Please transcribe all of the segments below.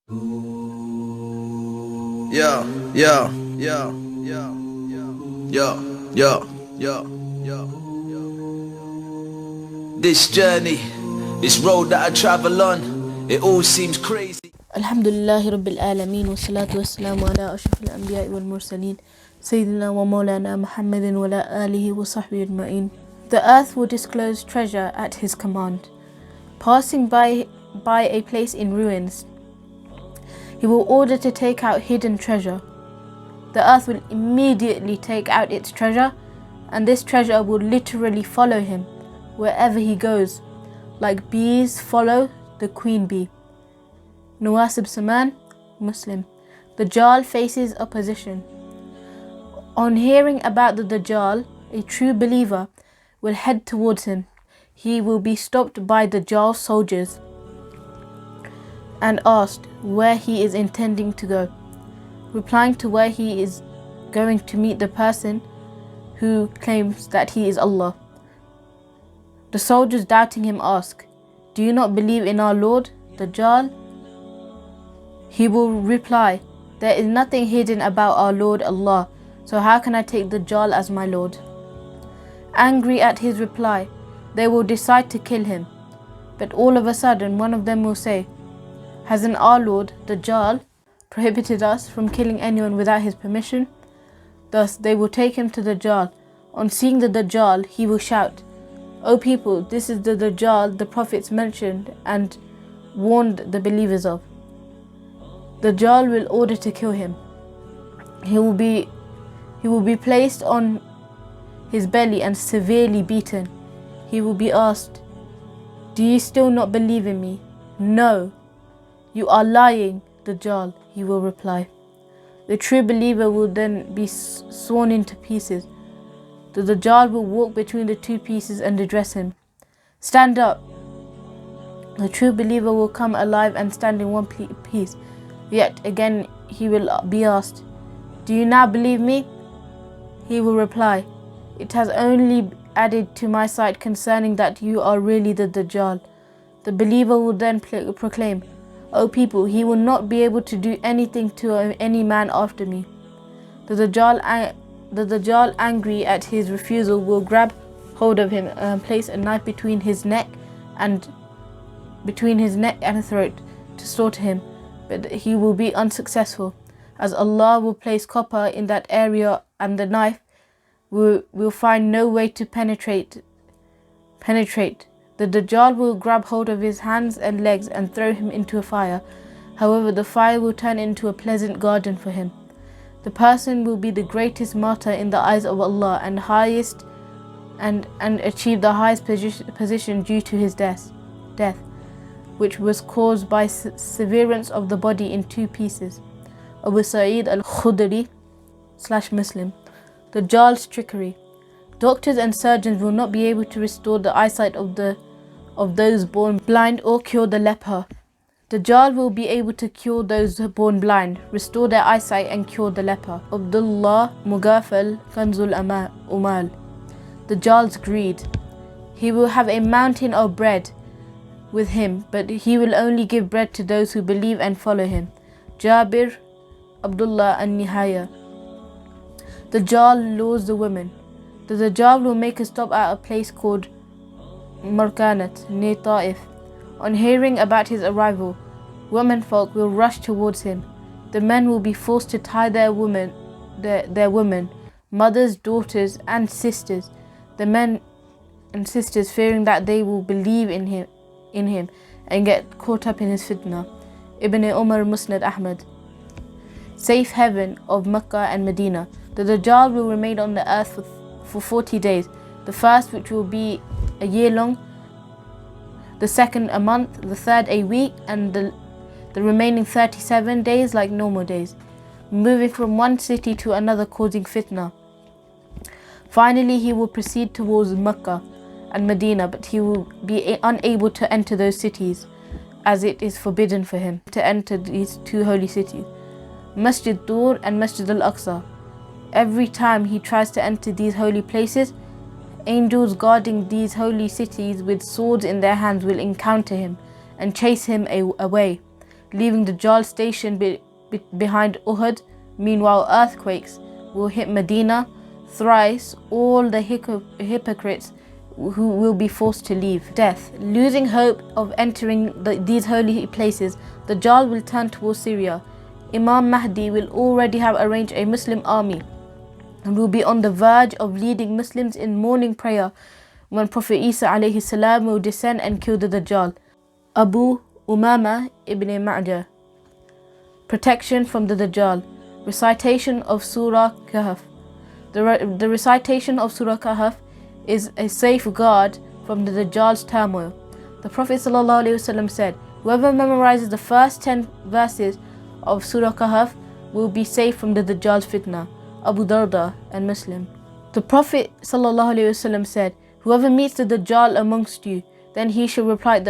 Yeah, yeah, yeah, yeah, yeah, yeah, yeah, yeah. This journey, this road that I travel on, it all seems crazy. Alhamdulillahi Rabbil Alameen wa salatu wassalamu ala ashrafil anbiya'i wal mursaleen Sayyidina wa Mawlana Muhammadin wa ala alihi wa sahbihi ajma'in. The earth will disclose treasure at his command. Passing by a place in ruins, he will order to take out hidden treasure. The earth will immediately take out its treasure, and this treasure will literally follow him wherever he goes, like bees follow the queen bee. Nawasib Saman, Muslim. Dajjal faces opposition. On hearing about the Dajjal, a true believer will head towards him. He will be stopped by Dajjal's soldiers and asked where he is intending to go. Replying to where he is going to meet the person who claims that he is Allah. The soldiers, doubting him, ask, "Do you not believe in our Lord, Dajjal?" He will reply, "There is nothing hidden about our Lord Allah, so how can I take Dajjal as my Lord?" Angry at his reply, they will decide to kill him. But all of a sudden, one of them will say, "Hasn't our Lord, Dajjal, prohibited us from killing anyone without his permission?" Thus, they will take him to Dajjal. On seeing the Dajjal, he will shout, "O people, this is the Dajjal the prophets mentioned and warned the believers of." Dajjal will order to kill him. He will be placed on his belly and severely beaten. He will be asked, "Do you still not believe in me?" "No." "You are lying, Dajjal," he will reply. The true believer will then be sawn into pieces. The Dajjal will walk between the two pieces and address him, "Stand up." The true believer will come alive and stand in one piece. Yet again he will be asked, "Do you now believe me?" He will reply, "It has only added to my sight concerning that you are really the Dajjal." The believer will then proclaim, "O people, he will not be able to do anything to any man after me." The Dajjal, angry at his refusal, will grab hold of him and place a knife between his neck and throat to slaughter him. But he will be unsuccessful, as Allah will place copper in that area and the knife will find no way to penetrate. The Dajjal will grab hold of his hands and legs and throw him into a fire. However, the fire will turn into a pleasant garden for him. The person will be the greatest martyr in the eyes of Allah and achieve the highest position due to his death, which was caused by severance of the body in two pieces. Abu Sa'id al-Khudri /Muslim. Dajjal's trickery. Doctors and surgeons will not be able to restore the eyesight of those born blind or cure the leper. Dajjal will be able to cure those born blind, restore their eyesight and cure the leper. Abdullah Mughafal Kanzul Umal. Dajjal's greed. He will have a mountain of bread with him, but he will only give bread to those who believe and follow him. Jabir Abdullah an-Nihaya. Dajjal lures the women. The Dajjal will make a stop at a place called Markanat near Ta'if. On hearing about his arrival, womenfolk will rush towards him. The men will be forced to tie their women, mothers, daughters and sisters. The men and sisters, fearing that they will believe in him and get caught up in his fitna. Ibn Umar Musnad Ahmad. Safe haven of Mecca and Medina. The Dajjal will remain on the earth for 40 days. The first, which will be a year long, the second a month, the third a week, and the remaining 37 days like normal days, moving from one city to another causing fitna. Finally, he will proceed towards Mecca and Medina, but he will be unable to enter those cities, as it is forbidden for him to enter these two holy cities, Masjid Tur and Masjid al-Aqsa. Every time he tries to enter these holy places, angels guarding these holy cities with swords in their hands will encounter him and chase him away. leaving Dajjal stationed behind Uhud. Meanwhile, earthquakes will hit Medina. Thrice all the hypocrites who will be forced to leave. Death. Losing hope of entering these holy places, Dajjal will turn towards Syria. Imam Mahdi will already have arranged a Muslim army and will be on the verge of leading Muslims in morning prayer when Prophet Isa alayhi salam will descend and kill the Dajjal. Abu Umama ibn Ma'ja. Protection from the Dajjal. Recitation of Surah Kahf. The recitation of Surah Kahf is a safeguard from the Dajjal's turmoil. The Prophet ﷺ said, whoever memorizes the first 10 verses of Surah Kahf will be safe from the Dajjal's fitna. Abu Darda and Muslim. The Prophet ﷺ said, whoever meets the Dajjal amongst you, then he shall recite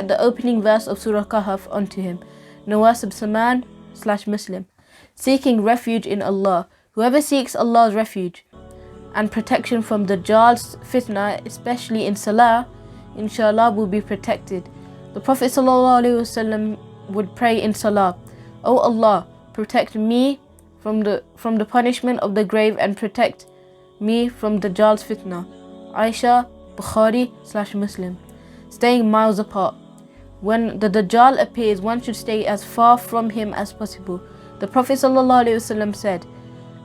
the opening verse of Surah Kahf unto him. Nawas ibn Saman / Muslim. Seeking refuge in Allah. Whoever seeks Allah's refuge and protection from the Dajjal's fitna, especially in Salah, inshallah will be protected. The Prophet ﷺ would pray in Salah, O Allah, protect me from the punishment of the grave and protect me from the Dajjal's fitna. Aisha, Bukhari / Muslim. Staying miles apart. When the Dajjal appears, one should stay as far from him as possible. The Prophet ﷺ said,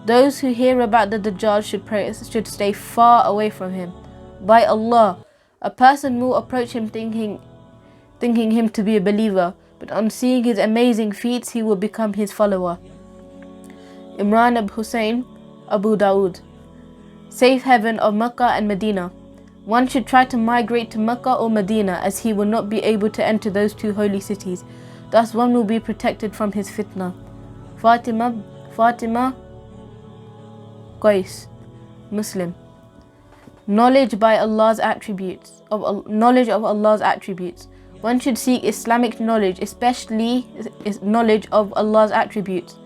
those who hear about the Dajjal should stay far away from him. By Allah, a person will approach him thinking him to be a believer, but on seeing his amazing feats, he will become his follower. Imran ibn Hussein, Abu Dawood. Safe haven of Mecca and Medina. One should try to migrate to Mecca or Medina, as he will not be able to enter those two holy cities. Thus one will be protected from his fitna. Fatima Qais, Muslim. Knowledge by Allah's attributes, knowledge of Allah's attributes. One should seek Islamic knowledge, especially knowledge of Allah's attributes.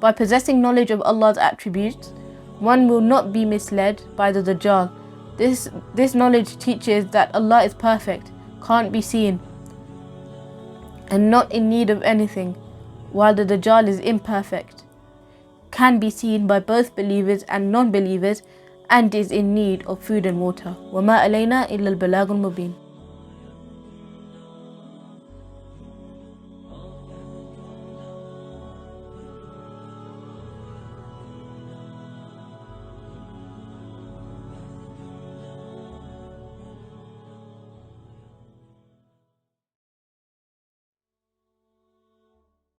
By possessing knowledge of Allah's attributes, one will not be misled by the Dajjal. This knowledge teaches that Allah is perfect, can't be seen, and not in need of anything, while the Dajjal is imperfect, can be seen by both believers and non-believers, and is in need of food and water. وَمَا عَلَيْنَا إِلَّا الْبَلَاغُ الْمُبِينُ.